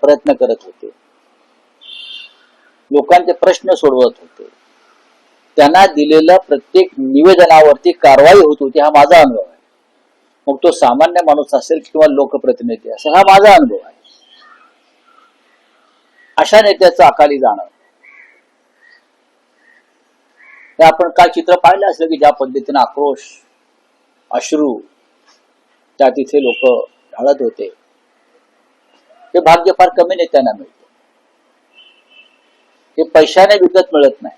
प्रयत्न करत होते, लोकांचे प्रश्न सोडवत होते, त्यांना दिलेल्या प्रत्येक निवेदनावरती कारवाई होत होती, हा माझा अनुभव आहे. मग तो सामान्य माणूस असेल किंवा लोकप्रतिनिधी असेल, हा माझा अनुभव आहे. अशा नेत्याचं अकाली जाणं, हे आपण काय चित्र पाहिलं असलं की ज्या पद्धतीने आक्रोश, अश्रू त्या तिथे लोक ढाळत होते, हे भाग्य फार कमी नेत्यांना मिळतं. हे पैशाने विकत मिळत नाही.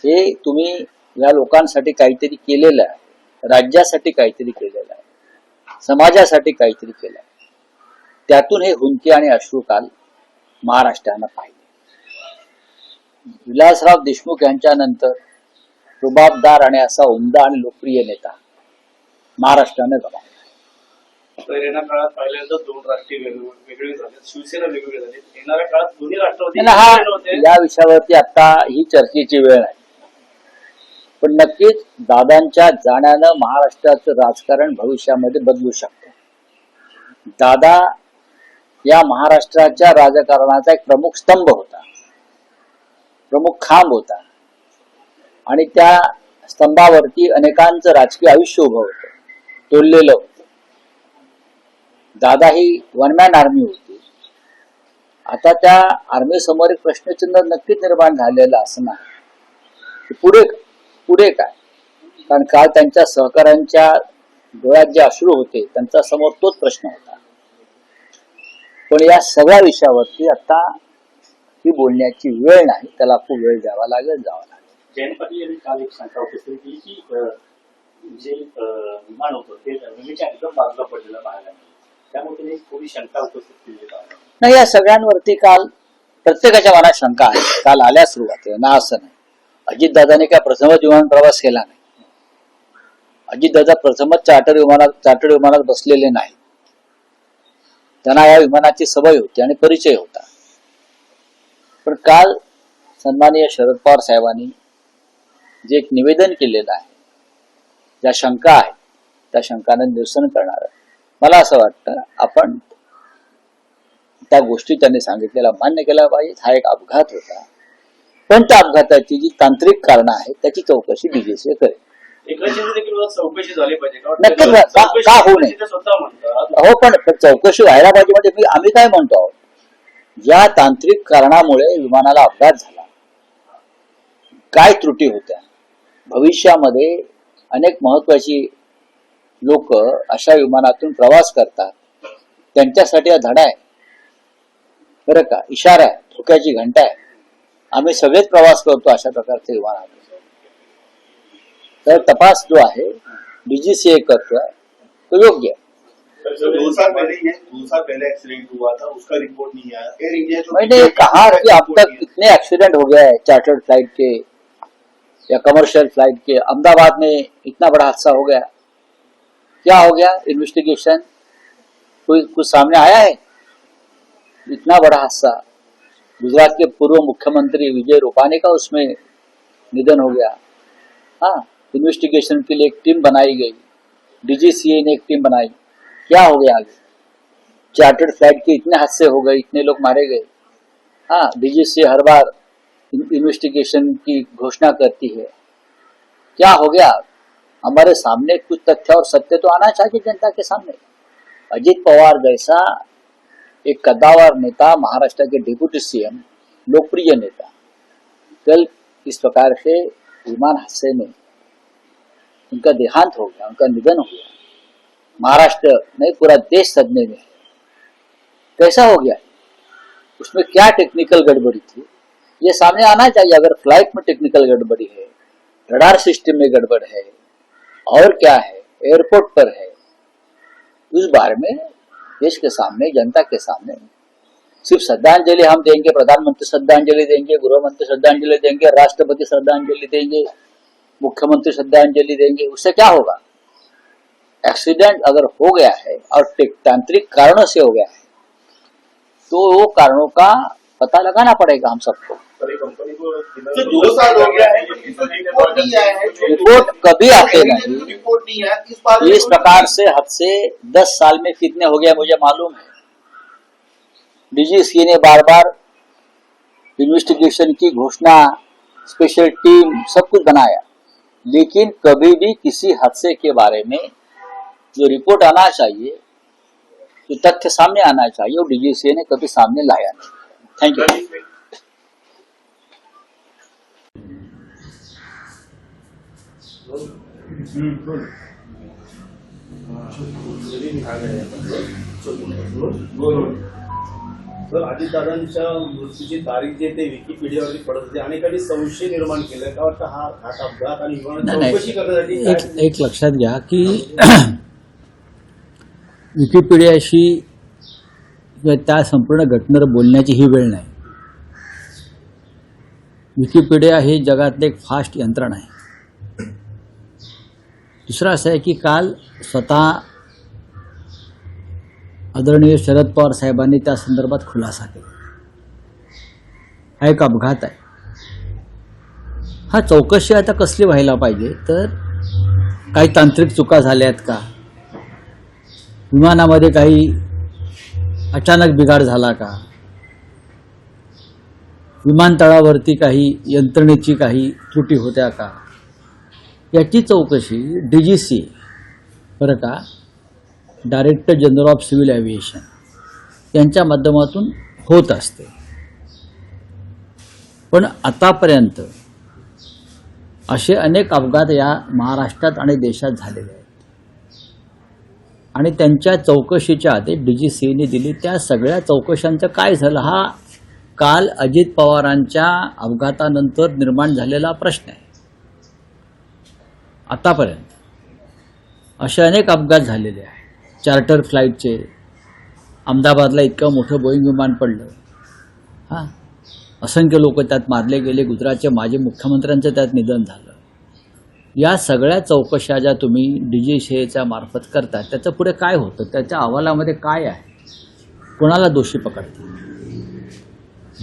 हे तुम्ही या लोकांसाठी काहीतरी केलेलं आहे, राज्यासाठी काहीतरी केलेलं आहे, समाजासाठी काहीतरी केलं आहे. त्यातून हे हुंकी आणि अश्रू काल महाराष्ट्रानं पाहिले. विलासराव देशमुख यांच्यानंतर रुबाबदार आणि असा उमदा आणि लोकप्रिय नेता महाराष्ट्राने गमावला. येणाऱ्या काळात पहिल्यांदा दोन राष्ट्रीय वेगवेगळे झाले, शिवसेना वेगवेगळे झाले. येणाऱ्या काळात दोन्ही राष्ट्रवादी या विषयावरती आता ही चर्चेची वेळ आहे. पण नक्कीच दादांच्या जाण्यानं महाराष्ट्राचं राजकारण भविष्यामध्ये बदलू शकतं. दादा या महाराष्ट्राच्या राजकारणाचा एक प्रमुख स्तंभ होता, प्रमुख खांब होता, आणि त्या स्तंभावरती अनेकांचं राजकीय आयुष्य उभं होतं, तोडलेलं होतं. दादा ही वन मॅन आर्मी होती. आता त्या आर्मी समोर एक प्रश्नचिन्ह नक्कीच निर्माण झालेलं असणार, पुढे काय. कारण काल त्यांच्या सहकाऱ्यांच्या डोळ्यात जे अश्रू होते, त्यांच्या समोर तोच प्रश्न होता. पण या सगळ्या विषयावरती आता ही बोलण्याची वेळ नाही, त्याला खूप वेळ जावा लागेल. जयंत पाटील यांनी काल एक शंका उपस्थित केली की जे विमान होतं ते जमिनीच्या एकदम बाजूला पडलेलं पाहायला, त्यामुळे त्यांनी थोडी शंका उपस्थित केली नाही. या सगळ्यांवरती काल प्रत्येकाच्या मनात शंका आहे. काल आल्या सुरुवातीला ना, असं नाही अजितदादांनी काय प्रथमच विमान प्रवास केला नाही. अजितदादा प्रथमच चार्टर्ड विमानात बसलेले नाही. त्यांना या विमानाची सवय होती आणि परिचय होता. पण काल सन्माननीय शरद पवार साहेबांनी जे एक निवेदन केलेलं आहे, ज्या शंका आहेत त्या शंकांना निरसन करणार. मला असं वाटतं आपण त्या गोष्टी त्यांनी सांगितलेल्या मान्य केल्या पाहिजे. हा एक अपघात होता, पण त्या अपघाताची जी तांत्रिक कारणं आहेत त्याची चौकशी बीजेसी करेल. चौकशी झाली पाहिजे नक्कीच, का होऊ नये. हो, पण चौकशी व्हायला पाहिजे. म्हणजे आम्ही काय म्हणतो आहोत, ज्या तांत्रिक कारणामुळे विमानाला अपघात झाला, काय त्रुटी होत्या, भविष्यामध्ये अनेक महत्वाची लोक अशा विमानातून प्रवास करतात, त्यांच्यासाठी हा धडा आहे बरं का, इशारा आहे, धोक्याची घंटा आहे. आम्ही सगळेच प्रवास करतो अशा प्रकारचे विमान. तर तपास जो आहे डीजीसीए करतोय तो योग्य है. 2 साल पहले एक्सीडेंट हुआ था, उसका रिपोर्ट नहीं आया. एयर इंडिया मैंने कहा कि अब तक कितने एक्सीडेंट हो गया है चार्टर्ड फ्लाइट के या कमर्शियल फ्लाइट के. अहमदाबाद में इतना बड़ा हादसा हो गया, क्या हो गया? इन्वेस्टिगेशन कुछ सामने आया है? इतना बड़ा हादसा, गुजरात के पूर्व मुख्यमंत्री विजय रूपानी का उसमें निधन हो गया. हाँ, इन्वेस्टिगेशन के लिए एक टीम बनाई गई, डीजीसीए ने एक टीम बनाई. क्या हो गया आगे? चार्टर्ड फ्लाइट के इतने हादसे हो गए, इतने लोग मारे गए. हाँ, डीजीसीए हर बार इन्वेस्टिगेशन की घोषणा करती है. क्या हो गया? हमारे सामने कुछ तथ्य और सत्य तो आना चाहिए जनता के सामने. अजित पवार जैसा एक कद्दावर नेता, महाराष्ट्र के डिप्टी सीएम, लोकप्रिय नेता, कल इस प्रकार से विमान हादसे में उनका देहांत हो गया, उनका निधन हो गया. महाराष्ट्र नहीं पूरा देश सदमे में. कैसा हो गया? उसमें क्या टेक्निकल गड़बड़ी थी, ये सामने आना चाहिए. अगर फ्लाइट में टेक्निकल गड़बड़ी है, रडार सिस्टम में गड़बड़ है, और क्या है, एयरपोर्ट पर है, उस बारे में देश के सामने, जनता के सामने सिर्फ श्रद्धांजलि हम देंगे, प्रधानमंत्री श्रद्धांजलि देंगे, गृहमंत्री श्रद्धांजलि देंगे, राष्ट्रपति श्रद्धांजलि देंगे, मुख्यमंत्री श्रद्धांजलि देंगे, उससे क्या होगा? एक्सीडेंट अगर हो गया है और तांत्रिक कारणों से हो गया है तो वो कारणों का पता लगाना पड़ेगा हम सबको. कंपनी को 2 साल हो गया है, रिपोर्ट कभी आते नहीं. रिपोर्ट नहीं है. इस प्रकार से हादसे 10 साल में कितने हो गए मुझे मालूम है. डीजीसीए ने बार बार इन्वेस्टिगेशन की घोषणा, स्पेशल टीम, सब कुछ बनाया, लेकिन कभी भी किसी हादसे के बारे में जो रिपोर्ट आना चाहिए, जो तथ्य सामने आना चाहिए, वो डीजीसीए ने कभी सामने लाया नहीं। Thank you. तर अजितदादांच्या मृत्यूची तारीख जी आहे ते विकिपीडियावरती पडत होते. अनेकांनी संशय निर्माण केलाय का वाटतं हा घात अपघात आणि नाही, चौकशी करण्यासाठी एक काय- एक लक्षात घ्या की विकिपीडियाशी किंवा त्या संपूर्ण घटनेवर बोलण्याची ही वेळ नाही. विकिपीडिया हे जगातलं एक फास्ट यंत्रणा आहे. दुसरं असं आहे की काल स्वतः आदरणीय शरद पवार साहेबांनी त्या संदर्भात खुलासा केला. हा एक अपघात आहे. हा चौकशी आता कसली व्हायला पाहिजे, तर काही तांत्रिक चुका झाल्या आहेत का, विमानामध्ये काही अचानक बिघाड झाला का, विमानतळावरती काही यंत्रणेची काही त्रुटी होत्या का, याची चौकशी डीजीसी बरं का, director general of civil aviation यांच्या माध्यमातून होत असते. पण आतापर्यंत असे अनेक अपघात या महाराष्ट्रात आणि देशात झालेले आहेत आणि त्यांच्या चौकशीच्या आदेश डीजीसीने दिली. त्या सगळ्या चौकशांचं काय झालं, हा काल अजित पवारांच्या अपघातानंतर निर्माण झालेला प्रश्न आहे. आतापर्यंत असे अनेक अपघात झालेले आहेत. चार्टर फ्लाईटचे, अहमदाबादला इतकं मोठं बोईंग विमान पडलं, हां, असंख्य लोक त्यात मारले गेले, गुजरातच्या माजी मुख्यमंत्र्यांचं त्यात निधन झालं. या सगळ्या चौकशा ज्या तुम्ही डीजीसीएच्या मार्फत करता, त्याचं पुढे काय होतं, त्याच्या अहवालामध्ये काय आहे, कोणाला दोषी पकडतील.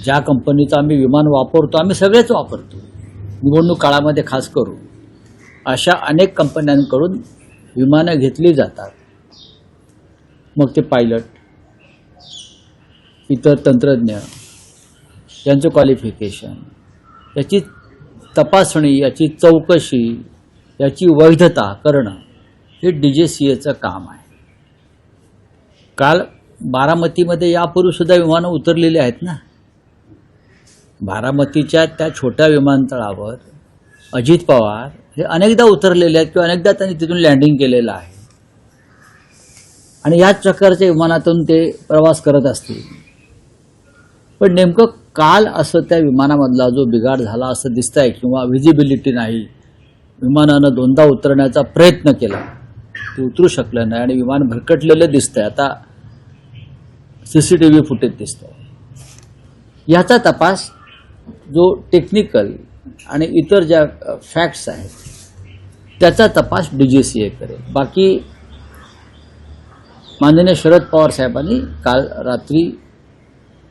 ज्या कंपनीचं आम्ही विमान वापरतो, आम्ही सगळेच वापरतो, निवडणूक काळामध्ये खास करून अशा अनेक कंपन्यांकडून विमानं घेतली जातात. मग ते पायलट, इतर तंत्रज्ञ, यांचं क्वालिफिकेशन, याची तपासणी, याची चौकशी, याची वैधता करणं हे डीजीसीएचं काम आहे. काल बारामतीमध्ये यापूर्वीसुद्धा विमानं उतरलेली आहेत ना. बारामतीच्या त्या छोट्या विमानतळावर अजित पवार हे अनेकदा उतरलेले आहेत किंवा अनेकदा त्यांनी तिथून लँडिंग केलेलं आहे आणि याच प्रकारच्या विमानातून ते प्रवास करत असतील. पण नेमकं काल असं त्या विमानामधला जो बिघाड झाला असं दिसतंय किंवा व्हिजिबिलिटी नाही, विमानानं दोनदा उतरण्याचा प्रयत्न केला, ते उतरू शकलं नाही आणि विमान भरकटलेलं दिसतंय. आता सीसीटीव्ही फुटेज दिसतंय. याचा तपास जो टेक्निकल आणि इतर ज्या फॅक्ट्स आहेत त्याचा तपास डीजीसीए करेल. बाकी माननीय शरद पवार साहेबांनी काल रात्री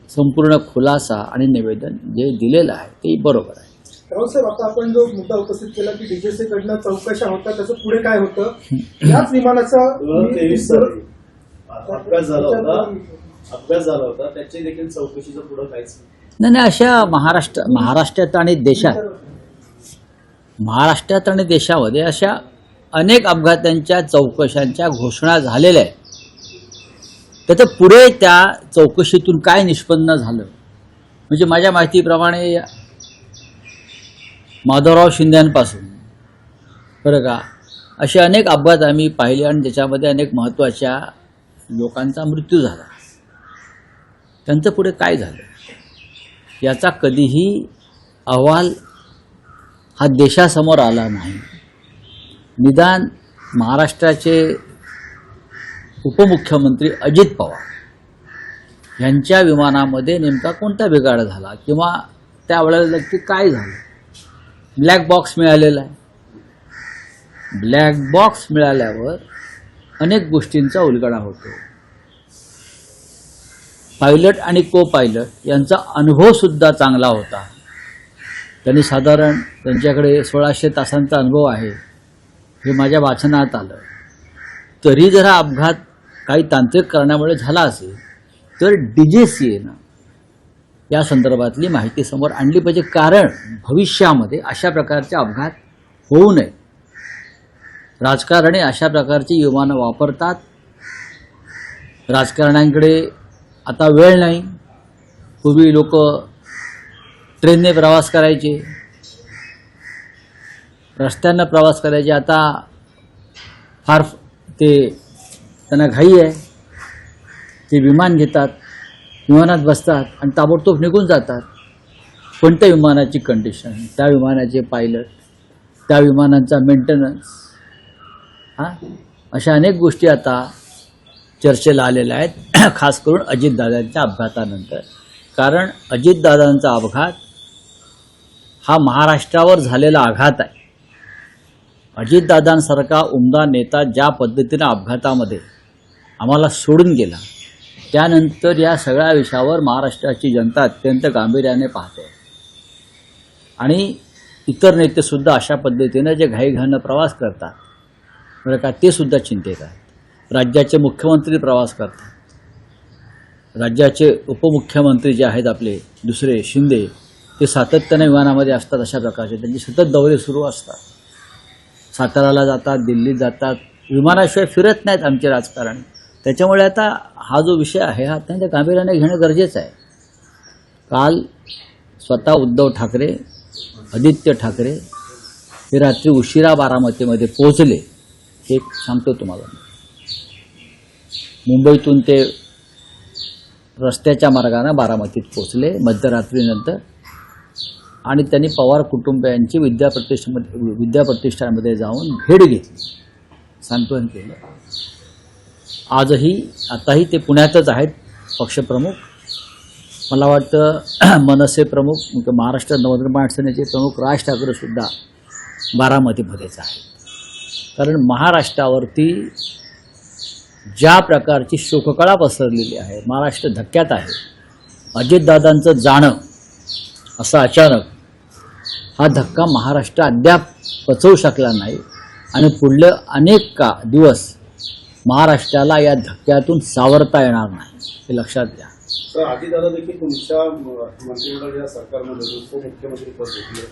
संपूर्ण खुलासा आणि निवेदन जे दिलेलं आहे ते बरोबर आहे. रावसाहेब, आता आपण जो मुद्दा उपस्थित केला की डीजीसी कडनं चौकशा होतात, त्याचं पुढे काय होतं, याच विमानाचा 2023 साली अपघात झाला होता त्याची देखील चौकशीचं पुढं काहीच नाही. नाही, अशा महाराष्ट्रात आणि देशामध्ये अशा अनेक अपघातांच्या चौकशांच्या घोषणा झालेल्या आहेत. त्याचं पुढे त्या चौकशीतून काय निष्पन्न झालं, म्हणजे माझ्या माहितीप्रमाणे माधवराव शिंदेपासून बरं का असे अनेक अपघात आम्ही पाहिले आणि त्याच्यामध्ये अनेक महत्त्वाच्या लोकांचा मृत्यू झाला. त्यांचं पुढे काय झालं याचा कधीही अहवाल हा देशासमोर आला नाही. निदान महाराष्ट्राचे उपमुख्यमंत्री अजित पवार यांच्या विमानामध्ये नेमका कोणता बिघाड झाला किंवा त्यावेळेला नक्की काय झालं. ब्लॅक बॉक्स मिळालेला आहे. ब्लॅक बॉक्स मिळाल्यावर अनेक गोष्टींचा उलगडा होतो. पायलट आणि को पायलट यांचा अनुभवसुद्धा चांगला होता. त्यांनी साधारण त्यांच्याकडे 1600 तासांचा अनुभव आहे हे माझ्या वाचनात आलं. तरी जर हा अपघात काही तांत्रिक कारणामुळे झाला असेल तर DJCAनं या संदर्भातली माहिती समोर आणली पाहिजे, कारण भविष्यामध्ये अशा प्रकारचे अपघात होऊ नये. राजकारणी अशा प्रकारची विमानं वापरतात. राजकारण्यांकडे आता वेळ नाही. पूर्वी लोक ट्रेनने प्रवास करायचे, रस्त्यानं प्रवास करायचे. आता फार त्यांना घाई आहे, ते विमान घेतात, विमानात बसतात आणि ताबडतोब निघून जातात. पण त्या विमानाची कंडिशन, त्या विमानाचे पायलट, त्या विमानांचा मेंटेनन्स, अशा अनेक गोष्टी आता चर्चेला आलेल्या आहेत, खास करून अजितदादांच्या अपघातानंतर. कारण अजितदादांचा अपघात हा महाराष्ट्रावर झालेला आघात आहे. अजितदादांसारखा उमदा नेता ज्या पद्धतीनं अपघातामध्ये आम्हाला सोडून गेला, त्यानंतर या सगळ्या विषयावर महाराष्ट्राची जनता अत्यंत गांभीर्याने पाहते. आणि इतर नेतेसुद्धा अशा पद्धतीनं जे घाईघाईनं प्रवास करतात, बरं का, ते सुद्धा चिंतेत आहेत. राज्याचे मुख्यमंत्री प्रवास करतात, राज्याचे उपमुख्यमंत्री जे आहेत आपले दुसरे शिंदे, ते सातत्याने विमानामध्ये असतात. अशा प्रकारचे त्यांचे सतत दौरे सुरू असतात. साताराला जातात, दिल्लीत जातात, विमानाशिवाय फिरत नाहीत आमचे राजकारणी. त्याच्यामुळे आता हा जो विषय आहे हा अत्यंत गांभीर्याने घेणं गरजेचं आहे. काल स्वतः उद्धव ठाकरे, आदित्य ठाकरे हे रात्री उशिरा बारामतीमध्ये पोहोचले. हे सांगतो तुम्हाला. मुंबईतून ते रस्त्याच्या मार्गाने बारामतीत पोहोचले मध्यरात्रीनंतर, आणि त्यांनी पवार कुटुंबियांची विद्याप्रतिष्ठानमध्ये जाऊन भेट घेतली, सांत्वन केलं. आताही ते पुण्यातच आहेत पक्षप्रमुख. मला वाटतं मनसे प्रमुख, महाराष्ट्र नवनिर्माण सेनेचे प्रमुख राज ठाकरेसुद्धा बारामतीमध्येच आहेत. कारण महाराष्ट्रावरती ज्या प्रकारची शोककळा पसरलेली आहे, महाराष्ट्र धक्क्यात आहे. अजितदादांचं जाणं असं अचानक, हा धक्का महाराष्ट्र अद्याप पचवू शकला नाही आणि पुढले अनेक दिवस महाराष्ट्राला या धक्क्यातून सावरता येणार नाही, हे लक्षात घ्या. तर अजितदादा देखील तुमच्या मंत्रिमंडळाच्या सरकारमध्ये उपमुख्यमंत्री पद घेतले.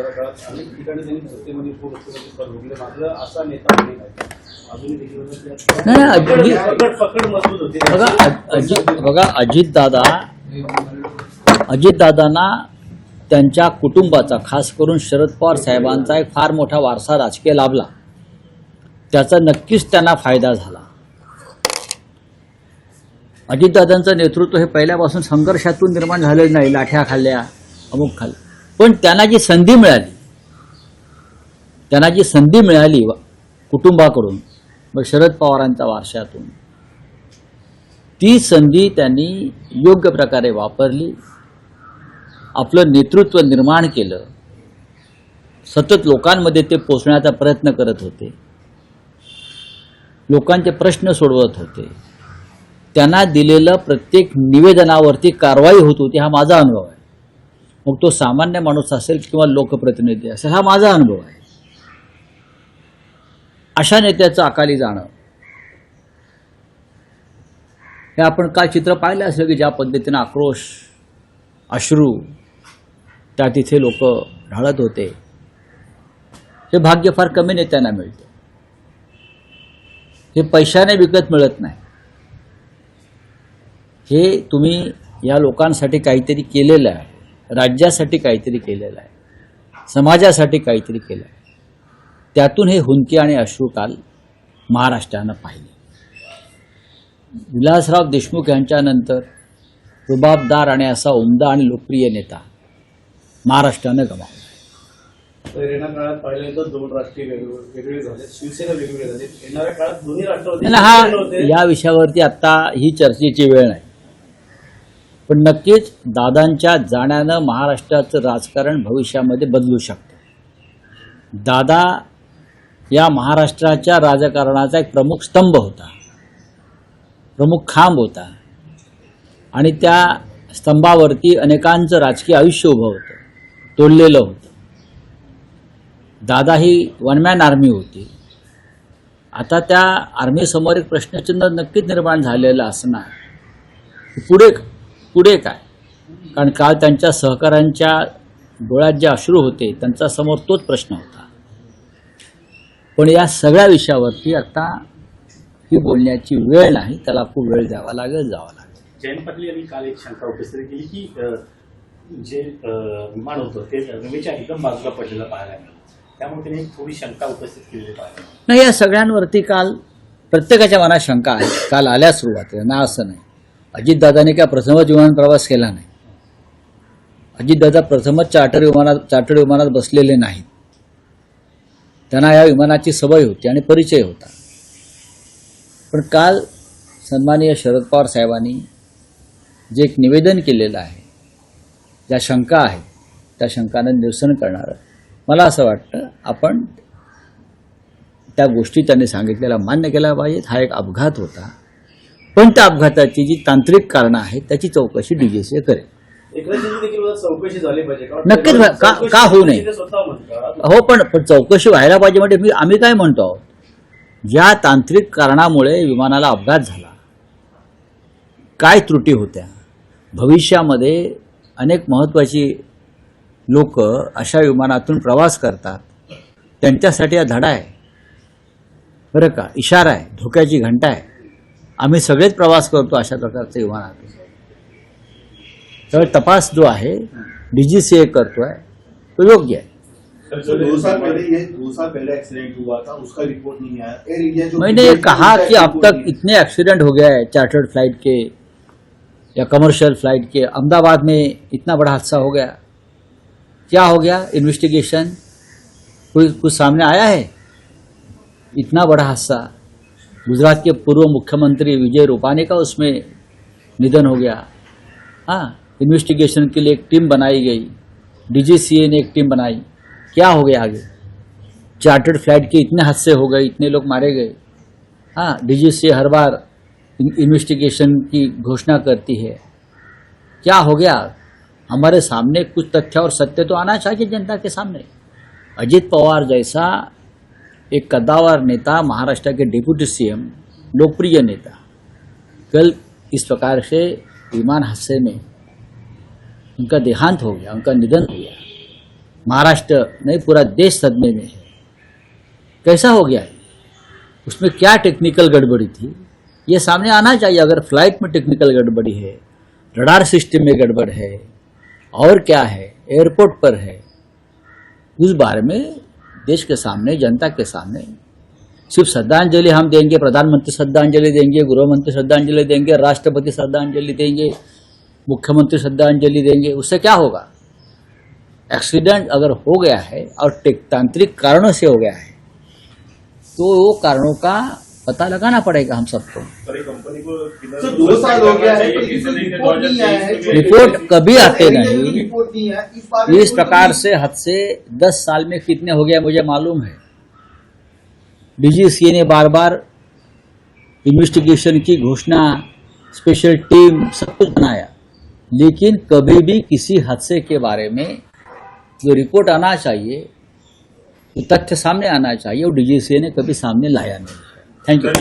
काळात अनेक ठिकाणी त्यांनी सत्तेमध्ये उपमुख्यमंत्री पद घेतले. मात्र असा नेता नाही अजूनही देखील पकड मजबूत होती. बघा अजितदादांना त्यांच्या कुटुंबाचा, खास करून शरद पवार साहेबांचा एक फार मोठा वारसा राजकीय लाभला. त्याचा नक्कीच त्यांना फायदा झाला. अजितदादांचं नेतृत्व हे पहिल्यापासून संघर्षातून निर्माण झालेलं नाही, लाठ्या खाल्ल्या, अमुक खाल्ल्या. पण त्यांना जी संधी मिळाली कुटुंबाकडून, मग शरद पवारांच्या वारशातून, ती संधी त्यांनी योग्य प्रकारे वापरली. आपलं नेतृत्व निर्माण केलं. सतत लोकांमध्ये ते पोचण्याचा प्रयत्न करत होते, लोकांचे प्रश्न सोडवत होते. त्यांना दिलेलं प्रत्येक निवेदनावरती कारवाई होत होती, हा माझा अनुभव आहे. मग तो सामान्य माणूस असेल किंवा लोकप्रतिनिधी असेल, हा माझा अनुभव आहे. अशा नेत्याचं अकाली जाणं, हे आपण काय चित्र पाहिलं असेल की ज्या पद्धतीनं आक्रोश, अश्रू त्या तिथे लोक ढाळत होते. हे भाग्य फार कमी नेत्यांना मिळतं. हे पैशाने विकत मिळत नाही. हे तुम्ही या लोकांसाठी काहीतरी केलेलं आहे, राज्यासाठी काहीतरी केलेलं आहे, समाजासाठी काहीतरी केलं आहे. त्यातून हे हुंदके आणि अश्रू काल महाराष्ट्रानं पाहिले. विलासराव देशमुख यांच्यानंतर रुबाबदार आणि असा उमदा आणि लोकप्रिय नेता महाराष्ट्रानं गमावला. येणाऱ्या काळात पाहिल्यानंतर दोन राष्ट्रीय वेगवेगळे झाले, शिवसेना वेगवेगळे झाले. येणाऱ्या काळात दोन्ही राष्ट्रवादी या विषयावरती आता ही चर्चेची वेळ नाही. पण नक्कीच दादांच्या जाण्यानं महाराष्ट्राचं राजकारण भविष्यामध्ये बदलू शकतं. दादा या महाराष्ट्राच्या राजकारणाचा एक प्रमुख स्तंभ होता, प्रमुख खांब होता. आणि त्या स्तंभावरती अनेकांचं राजकीय आयुष्य उभं होतं, तोडलेलं होतं. दादा ही वन मॅन आर्मी होती. आता त्या आर्मीसमोर एक प्रश्नचिन्ह नक्कीच निर्माण झालेलं असणार पुढे काय, कारण काल त्यांच्या सहकाऱ्यांच्या डोळ्यात जे अश्रू होते त्यांचा समोर तोच प्रश्न होता. पण या सगळ्या विषयावरती आता ही बोलण्याची वेळ नाही, त्याला खूप वेळ जावं लागेल. जयंत पाटील यांनी काल एक शंका उपस्थित केली की जे विमान होतं ते रनवेच्या एकदम बाजूला पडलेलं पाहायला मिळालं. त्यामुळे त्यांनी थोडी शंका उपस्थित केलेली पाहायला मिळाली. नाही, या सगळ्यांवरती काल प्रत्येकाच्या मनात शंका आहे. काल आल्या सुरुवातीला ना, असं नाही. अजितदादांनी काय प्रथमच विमान प्रवास केला नाही. अजितदादा प्रथमच चार्टर्ड विमानात बसलेले नाहीत. त्यांना या विमानाची सवय होती आणि परिचय होता. पण काल सन्माननीय शरद पवार साहेबांनी जे एक निवेदन केलेलं आहे, ज्या शंका आहेत त्या शंकांना निरसन करणारं, मला असं वाटतं आपण त्या गोष्टी त्यांनी सांगितलेल्या मान्य केल्या पाहिजेत. हा एक अपघात होता, पण त्या अपघाताची जी तांत्रिक कारणं आहेत त्याची चौकशी डीजीसीए करेल. एकनाथ देखील चौकशी झाली पाहिजे. नक्कीच का होऊ नये. स्वतः म्हणतात हो, पण चौकशी व्हायला पाहिजे. म्हणजे आम्ही काय म्हणतो आहोत, ज्या तांत्रिक कारणामुळे विमानाला अपघात झाला, काय त्रुटी होत्या, भविष्यामध्ये अनेक महत्त्वाची लोक अशा विमानातून प्रवास करतात, त्यांच्यासाठी हा धडा आहे बरं का, इशारा आहे, धोक्याची घंटा आहे. आम्ही सगळेच प्रवास करतो अशा प्रकारचे विमानातून. तर तपास जो आहे डीजीसीए करतोय तो योग्य आहे. सर 2 साल पहले एक्सीडेंट हुआ था, उसका रिपोर्ट नहीं आया. एयर इंडिया जो मैंने ये कहा कि अब तक इतने एक्सीडेंट हो गया है चार्टर्ड फ्लाइट के या कमर्शियल फ्लाइट के. अहमदाबाद में इतना बड़ा हादसा हो गया, क्या हो गया? इन्वेस्टिगेशन कुछ सामने आया है? इतना बड़ा हादसा, गुजरात के पूर्व मुख्यमंत्री विजय रूपानी का उसमें निधन हो गया. हाँ, इन्वेस्टिगेशन के लिए एक टीम बनाई गई, डीजीसीए ने एक टीम बनाई. क्या हो गया आगे? चार्टर्ड फ्लाइट के इतने हादसे हो गए, इतने लोग मारे गए. हाँ, डीजीसीए हर बार इन्वेस्टिगेशन की घोषणा करती है. क्या हो गया? हमारे सामने कुछ तथ्य और सत्य तो आना चाहिए जनता के सामने. अजित पवार जैसा एक कद्दावर नेता, महाराष्ट्र के डिप्टी सीएम, लोकप्रिय नेता, कल इस प्रकार से विमान हादसे में उनका देहांत हो गया, उनका निधन हो गया. महाराष्ट्र नहीं, पूरा देश सदमे में है. कैसा हो गया? उसमें क्या टेक्निकल गड़बड़ी थी, ये सामने आना चाहिए. अगर फ्लाइट में टेक्निकल गड़बड़ी है, रडार सिस्टम में गड़बड़ है, और क्या है, एयरपोर्ट पर है, उस बारे में देश के सामने, जनता के सामने सिर्फ श्रद्धांजलि हम देंगे, प्रधानमंत्री श्रद्धांजलि देंगे, गृहमंत्री श्रद्धांजलि देंगे, राष्ट्रपति श्रद्धांजलि देंगे, मुख्यमंत्री श्रद्धांजलि देंगे, उससे क्या होगा? एक्सीडेंट अगर हो गया है और तांत्रिक कारणों से हो गया है तो वो कारणों का पता लगाना पड़ेगा हम सबको. कंपनी को सर 2 साल हो गया है, रिपोर्ट नहीं आया है. रिपोर्ट कभी आते नहीं. रिपोर्ट नहीं है. इस प्रकार से हादसे 10 साल में कितने हो गए मुझे मालूम है. डीजीसीए ने बार बार इन्वेस्टिगेशन की घोषणा, स्पेशल टीम, सब कुछ बनाया, लेकिन कभी भी किसी हादसे के बारे में जो रिपोर्ट आना चाहिए, जो तथ्य सामने आना चाहिए, वो डीजीसीए ने कभी सामने लाया नहीं. Thank you.